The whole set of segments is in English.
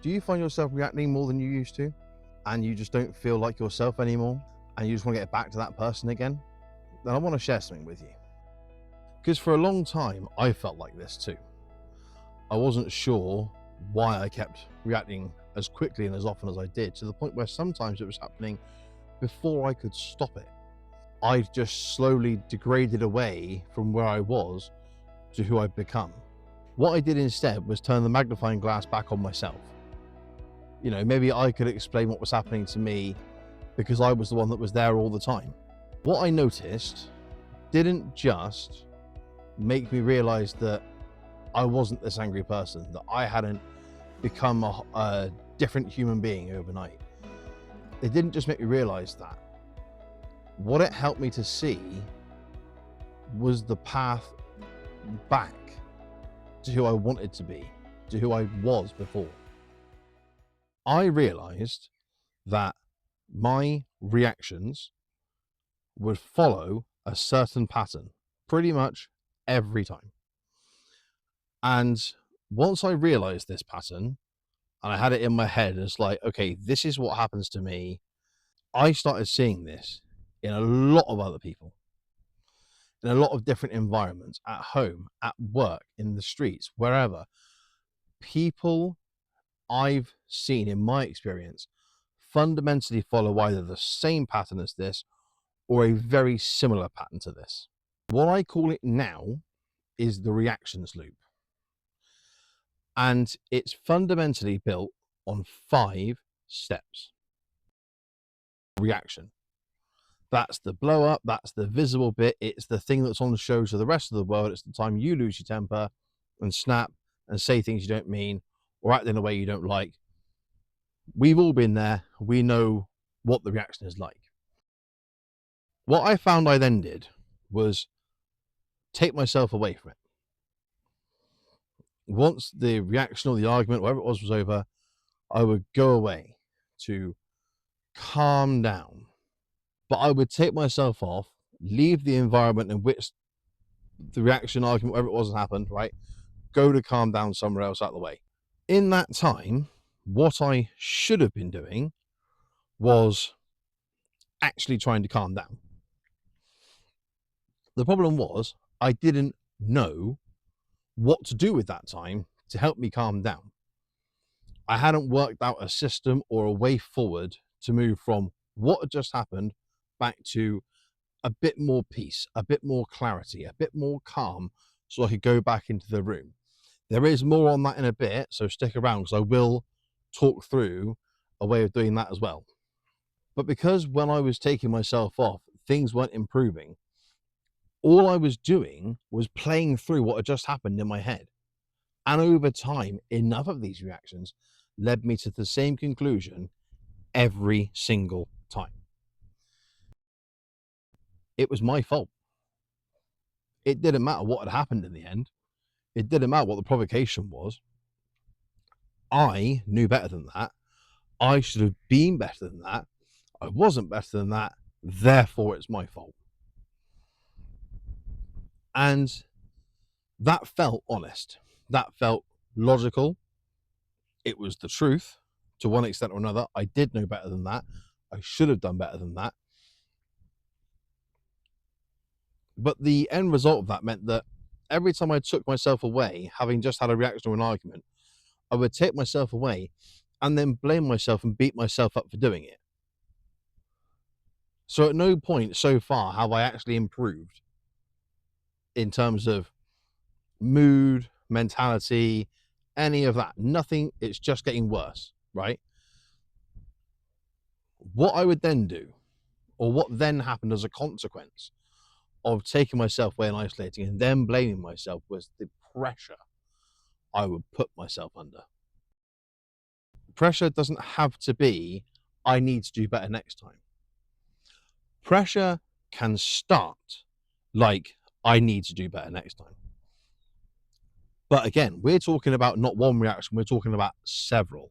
Do you find yourself reacting more than you used to, and you just don't feel like yourself anymore, and you just want to get back to that person again? Then I want to share something with you. Because for a long time, I felt like this too. I wasn't sure why I kept reacting as quickly and as often as I did, to the point where sometimes it was happening before I could stop it. I just slowly degraded away from where I was to who I'd become. What I did instead was turn the magnifying glass back on myself. You know, maybe I could explain what was happening to me because I was the one that was there all the time. What I noticed didn't just make me realize that I wasn't this angry person, that I hadn't become a different human being overnight. It didn't just make me realize that. What it helped me to see was the path back to who I wanted to be, to who I was before. I realized that my reactions would follow a certain pattern pretty much every time. And once I realized this pattern and I had it in my head, it's like, okay, this is what happens to me. I started seeing this in a lot of other people, in a lot of different environments, at home, at work, in the streets, wherever. People I've seen in my experience fundamentally follow either the same pattern as this or a very similar pattern to this. What I call it now is the reactions loop. And it's fundamentally built on 5 steps. Reaction. That's the blow up, that's the visible bit, it's the thing that's on the show to the rest of the world. It's the time you lose your temper and snap and say things you don't mean or act in a way you don't like. We've all been there. We know what the reaction is like. What I found I then did was take myself away from it. Once the reaction or the argument, whatever it was over, I would go away to calm down. But I would take myself off, leave the environment in which the reaction, argument, whatever it was that happened, right? Go to calm down somewhere else out of the way. In that time, what I should have been doing was actually trying to calm down. The problem was I didn't know what to do with that time to help me calm down. I hadn't worked out a system or a way forward to move from what had just happened back to a bit more peace, a bit more clarity, a bit more calm, so I could go back into the room. There is more on that in a bit, so stick around because I will talk through a way of doing that as well. But because when I was taking myself off, things weren't improving, all I was doing was playing through what had just happened in my head. And over time, enough of these reactions led me to the same conclusion every single time. It was my fault. It didn't matter what had happened in the end. It didn't matter what the provocation was. I knew better than that. I should have been better than that. I wasn't better than that. Therefore, it's my fault. And that felt honest. That felt logical. It was the truth to one extent or another. I did know better than that. I should have done better than that. But the end result of that meant that every time I took myself away, having just had a reaction or an argument, I would take myself away and then blame myself and beat myself up for doing it. So at no point so far have I actually improved in terms of mood, mentality, any of that. Nothing. It's just getting worse, right? What I would then do, or what then happened as a consequence of taking myself away and isolating and then blaming myself, was the pressure I would put myself under. Pressure doesn't have to be, I need to do better next time. Pressure can start like, I need to do better next time. But again, we're talking about not one reaction, we're talking about several.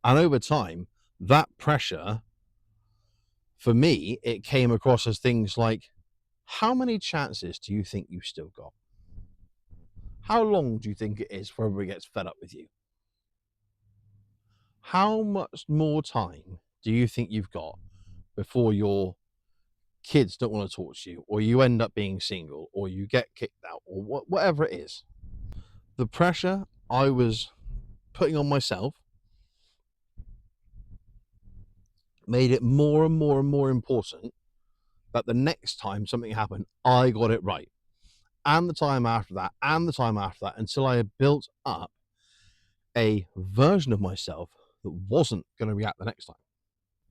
And over time, that pressure, for me, it came across as things like, how many chances do you think you've still got? How long do you think it is before everybody gets fed up with you? how much more time do you think you've got before your kids don't want to talk to you, or you end up being single, or you get kicked out, or whatever it is? The pressure I was putting on myself made it more and more and more important that the next time something happened, I got it right. And the time after that, and the time after that, until I had built up a version of myself that wasn't going to react the next time.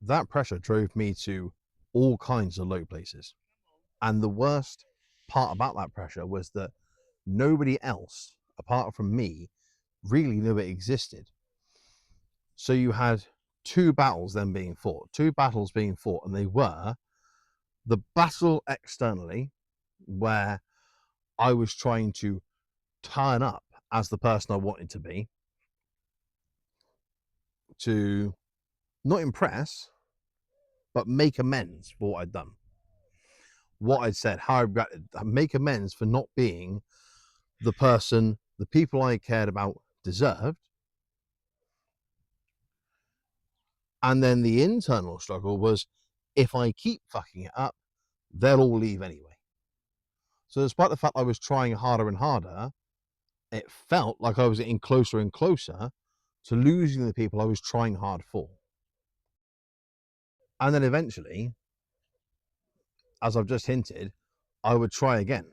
That pressure drove me to all kinds of low places. And the worst part about that pressure was that nobody else, apart from me, really knew it existed. So you had two battles then being fought, two battles being fought, and they were the battle externally, where I was trying to turn up as the person I wanted to be, to not impress, but make amends for what I'd done, what I'd said, how I reacted, make amends for not being the person the people I cared about deserved. And then the internal struggle was, if I keep fucking it up, they'll all leave anyway. So despite the fact I was trying harder and harder, it felt like I was getting closer and closer to losing the people I was trying hard for. And then eventually, as I've just hinted, I would try again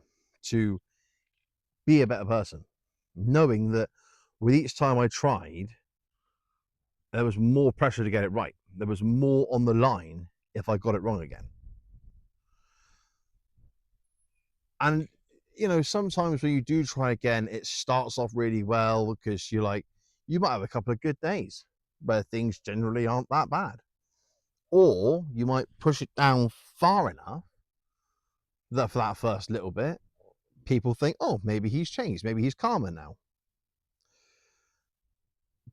to be a better person, knowing that with each time I tried, there was more pressure to get it right. There was more on the line if I got it wrong again. And, you know, sometimes when you do try again, it starts off really well because you might have a couple of good days where things generally aren't that bad. Or you might push it down far enough that for that first little bit, people think, oh, maybe he's changed. Maybe he's calmer now.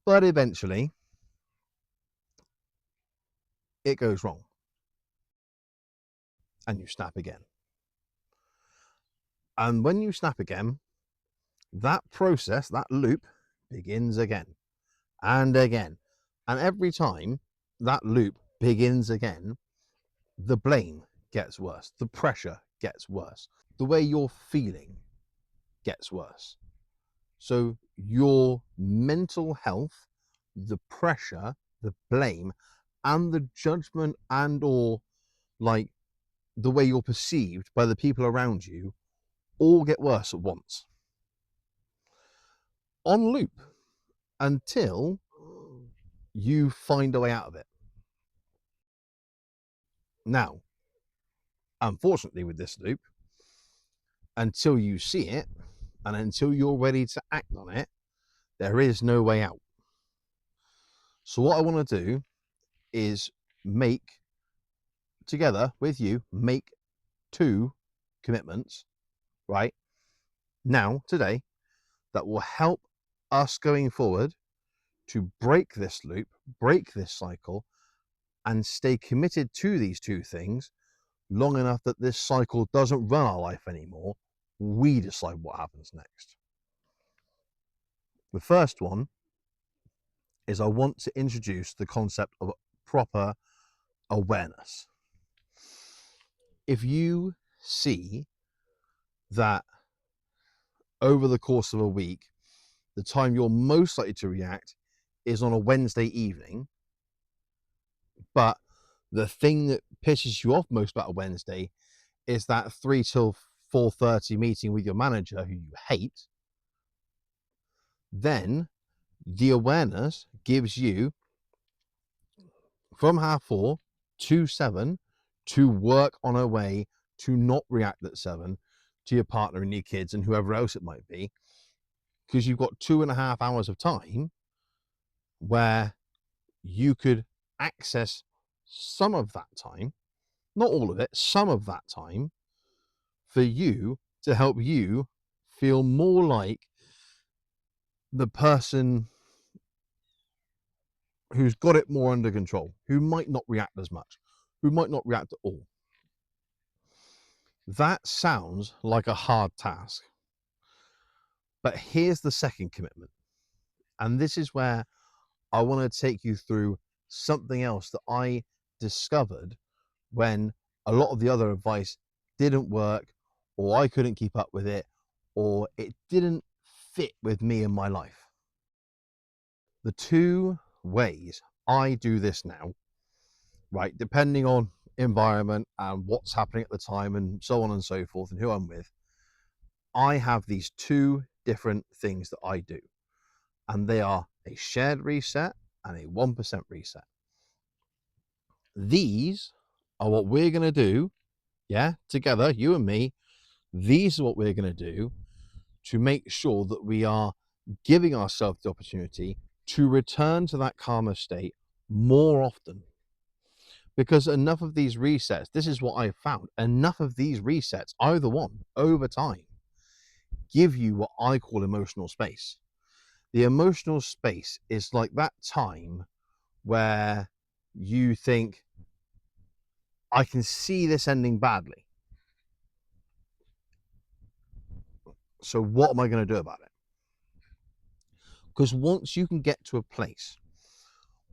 But eventually, it goes wrong. And you snap again. And when you snap again, that process, that loop, begins again and again. And every time that loop begins again, the blame gets worse, the pressure gets worse, the way you're feeling gets worse. So your mental health, the pressure, the blame, and the judgment and or like the way you're perceived by the people around you all get worse at once. On loop until you find a way out of it. Now, unfortunately, with this loop, until you see it and until you're ready to act on it, there is no way out. So, what I want to do is together with you, make 2 commitments, right? Now, today, that will help us going forward to break this loop, break this cycle, and stay committed to these 2 things long enough that this cycle doesn't run our life anymore. We decide what happens next. The first one is I want to introduce the concept of proper awareness. If you see that over the course of a week, the time you're most likely to react is on a Wednesday evening, but the thing that pisses you off most about a Wednesday is that 3 till 4:30 meeting with your manager who you hate, then the awareness gives you from 4:30 to 7 to work on a way to not react at 7 to your partner and your kids and whoever else it might be, because you've got 2.5 hours of time where you could access some of that time, not all of it, some of that time for you to help you feel more like the person who's got it more under control, who might not react as much, who might not react at all. That sounds like a hard task. But here's the second commitment. And this is where I want to take you through something else that I discovered when a lot of the other advice didn't work, or I couldn't keep up with it, or it didn't fit with me and my life. The two ways I do this now, right, depending on environment and what's happening at the time and so on and so forth and who I'm with, I have these two different things that I do, and they are a shared reset and a 1% reset. These are what we're going to do, yeah, together, you and me. These are what we're going to do to make sure that we are giving ourselves the opportunity to return to that calmer state more often. Because enough of these resets, this is what I've found, enough of these resets, either one, over time, give you what I call emotional space. The emotional space is like that time where you think, I can see this ending badly. So what am I going to do about it? Because once you can get to a place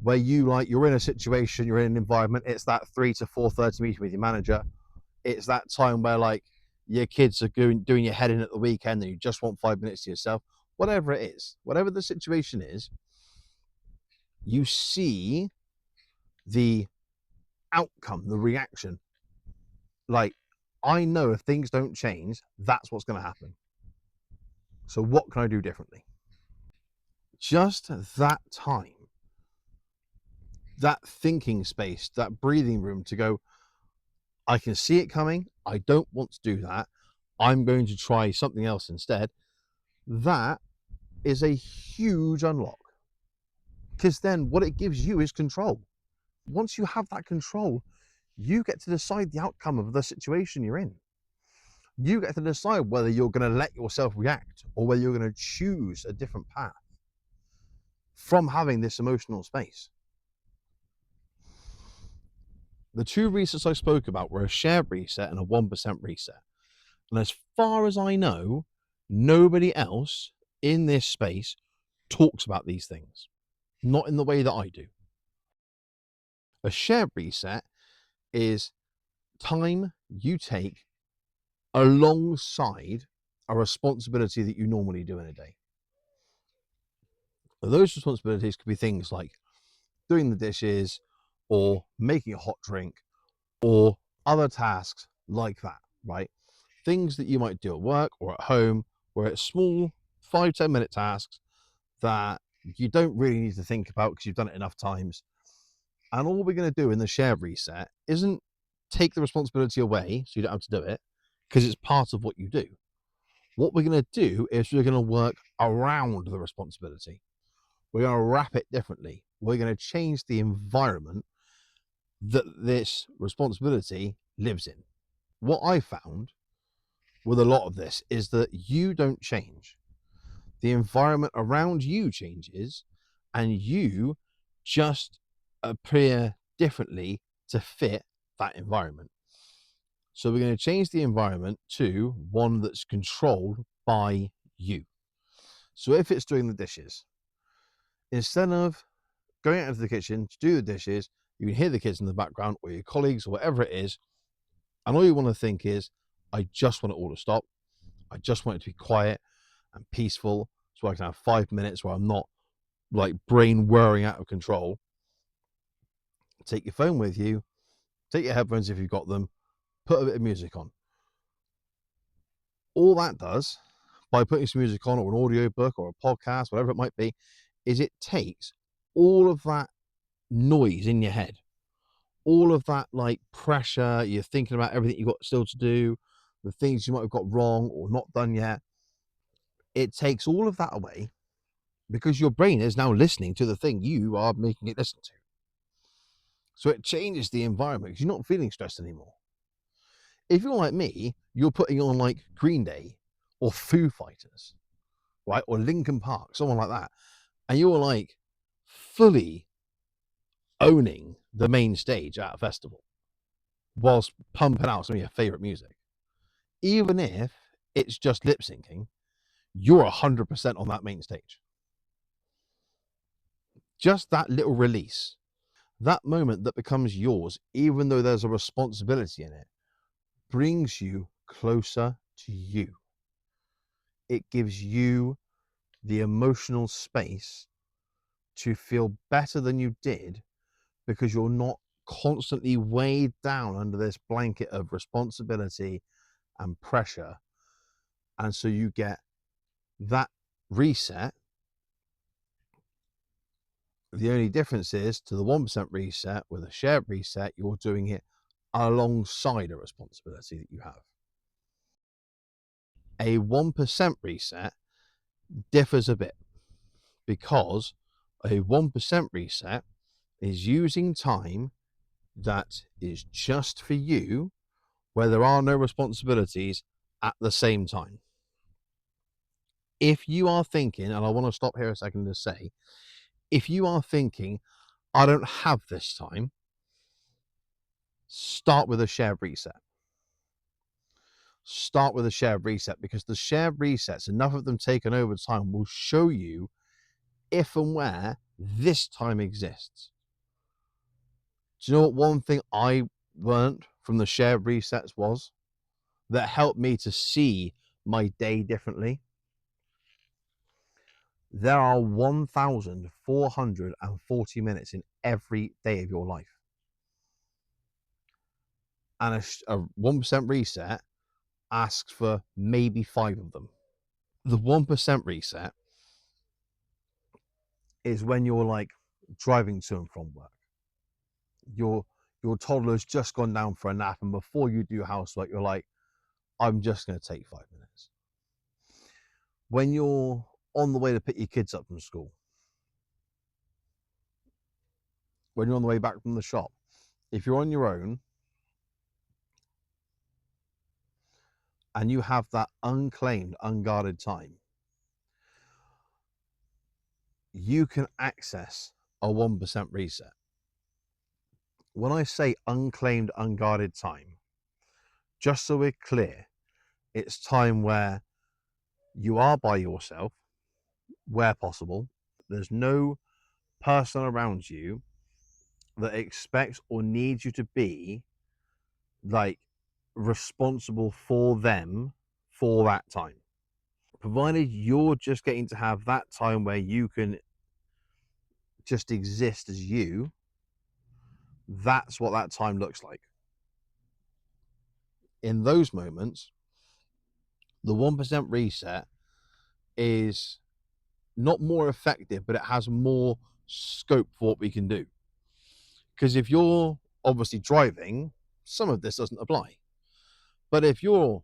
where you're in a situation, you're in an environment, it's that 3 to 4:30 meeting with your manager, it's that time where your kids are doing your head in at the weekend and you just want 5 minutes to yourself, whatever it is, whatever the situation is, you see the outcome, the reaction. Like, I know if things don't change, that's what's going to happen. So what can I do differently? Just that time, that thinking space, that breathing room to go, I can see it coming. I don't want to do that. I'm going to try something else instead. That is a huge unlock, because then what it gives you is control. Once you have that control, you get to decide the outcome of the situation you're in. You get to decide whether you're going to let yourself react or whether you're going to choose a different path from having this emotional space. The two resets I spoke about were a shared reset and a 1% reset. And as far as I know, nobody else in this space talks about these things, not in the way that I do. A shared reset is time you take alongside a responsibility that you normally do in a day. Those responsibilities could be things like doing the dishes or making a hot drink or other tasks like that, right? Things that you might do at work or at home where it's small 5-10 minute tasks that you don't really need to think about because you've done it enough times. And all we're going to do in the share reset isn't take the responsibility away so you don't have to do it, because it's part of what you do. What we're going to do is we're going to work around the responsibility. We're going to wrap it differently. We're going to change the environment that this responsibility lives in. What I found with a lot of this is that you don't change. The environment around you changes, and you just appear differently to fit that environment. So we're going to change the environment to one that's controlled by you. So if it's doing the dishes, instead of going out into the kitchen to do the dishes, you can hear the kids in the background or your colleagues or whatever it is, and all you want to think is, I just want it all to stop. I just want it to be quiet and peaceful so I can have 5 minutes where I'm not brain whirring out of control. Take your phone with you, take your headphones if you've got them, put a bit of music on. All that does, by putting some music on or an audio book or a podcast, whatever it might be, is it takes all of that noise in your head, all of that pressure, you're thinking about everything you've got still to do, the things you might have got wrong or not done yet. It takes all of that away because your brain is now listening to the thing you are making it listen to. So it changes the environment because you're not feeling stressed anymore. If you're like me, you're putting on Green Day or Foo Fighters, right? Or Linkin Park, someone like that. And you're fully owning the main stage at a festival whilst pumping out some of your favorite music. Even if it's just lip syncing, you're 100% on that main stage. Just that little release, that moment that becomes yours, even though there's a responsibility in it, brings you closer to you. It gives you the emotional space to feel better than you did because you're not constantly weighed down under this blanket of responsibility and pressure. And so you get that reset. The only difference is to the 1% reset with a shared reset, you're doing it alongside a responsibility that you have. A 1% reset differs a bit because a 1% reset is using time that is just for you where there are no responsibilities at the same time. If you are thinking, and I want to stop here a second to say, if you are thinking, I don't have this time, start with a shared reset. Start with a shared reset because the shared resets, enough of them taken over time, will show you if and where this time exists. Do you know what one thing I learned from the shared resets was that helped me to see my day differently? There are 1,440 minutes in every day of your life. And a 1% reset asks for maybe 5 of them. The 1% reset is when you're like driving to and from work. Your toddler's just gone down for a nap, and before you do housework, you're like, I'm just going to take 5 minutes. When you're on the way to pick your kids up from school, when you're on the way back from the shop, if you're on your own and you have that unclaimed, unguarded time, you can access a 1% reset. When I say unclaimed, unguarded time, just so we're clear, it's time where you are by yourself, where possible. There's no person around you that expects or needs you to be like responsible for them for that time. Provided you're just getting to have that time where you can just exist as you, that's what that time looks like. In those moments, the 1% reset is not more effective, but it has more scope for what we can do. Because if you're obviously driving, some of this doesn't apply. But if you're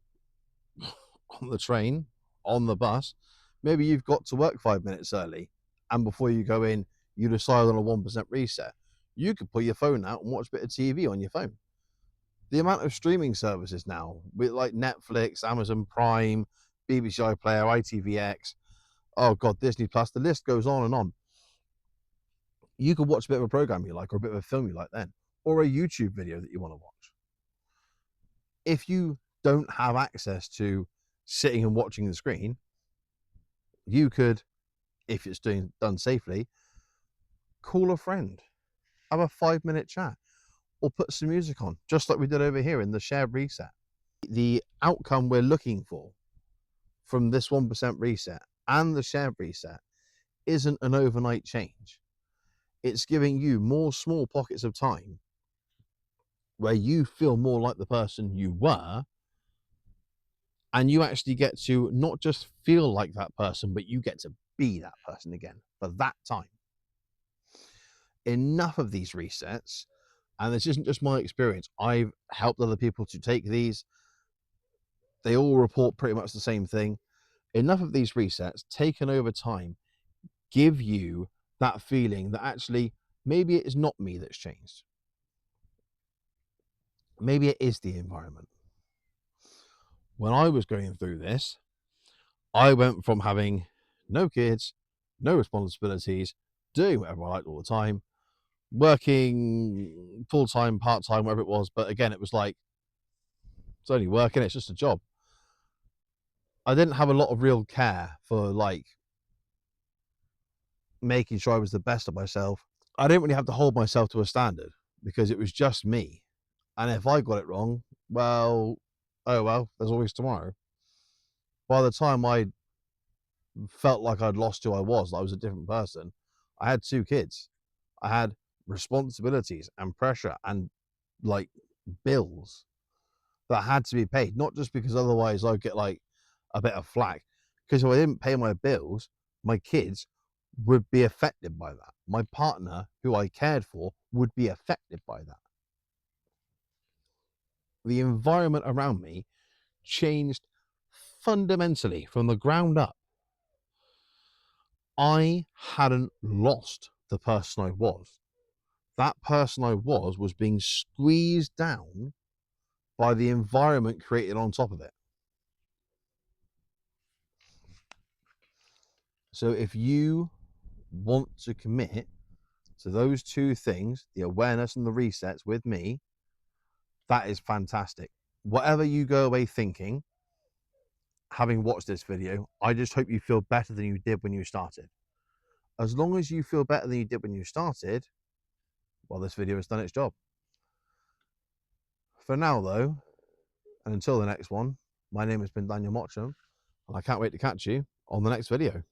on the train, on the bus, maybe you've got to work 5 minutes early, and before you go in, you decide on a 1% reset. You could pull your phone out and watch a bit of TV on your phone. The amount of streaming services now, with like Netflix, Amazon Prime, BBC iPlayer, ITVX, oh god, Disney Plus, the list goes on and on. You could watch a bit of a program you like, or a bit of a film you like then, or a YouTube video that you want to watch. If you don't have access to sitting and watching the screen, you could, if it's done safely, call a friend, have a 5 minute chat, or put some music on, just like we did over here in the shared reset. The outcome we're looking for from this 1% reset and the shared reset isn't an overnight change. It's giving you more small pockets of time where you feel more like the person you were, and you actually get to not just feel like that person, but you get to be that person again for that time. Enough of these resets, and this isn't just my experience. I've helped other people to take these. They all report pretty much the same thing. Enough of these resets taken over time give you that feeling that actually maybe it is not me that's changed. Maybe it is the environment. When I was going through this, I went from having no kids, no responsibilities, doing whatever I liked all the time, working full time, part time, whatever it was. But again, it was like, it's only working, it's just a job. I didn't have a lot of real care for like making sure I was the best of myself. I didn't really have to hold myself to a standard because it was just me. And if I got it wrong, well, oh well, there's always tomorrow. By the time I felt like I'd lost who I was a different person, I had 2 kids. I had responsibilities and pressure and like bills that had to be paid, not just because otherwise I'd get like a bit of flack. Because if I didn't pay my bills, my kids would be affected by that. My partner, who I cared for, would be affected by that. The environment around me changed fundamentally from the ground up. I hadn't lost the person I was. That person I was being squeezed down by the environment created on top of it. So if you want to commit to those 2 things, the awareness and the resets with me, that is fantastic. Whatever you go away thinking, having watched this video, I just hope you feel better than you did when you started. As long as you feel better than you did when you started, well, this video has done its job. For now, though, and until the next one, my name has been Daniel Mottram, and I can't wait to catch you on the next video.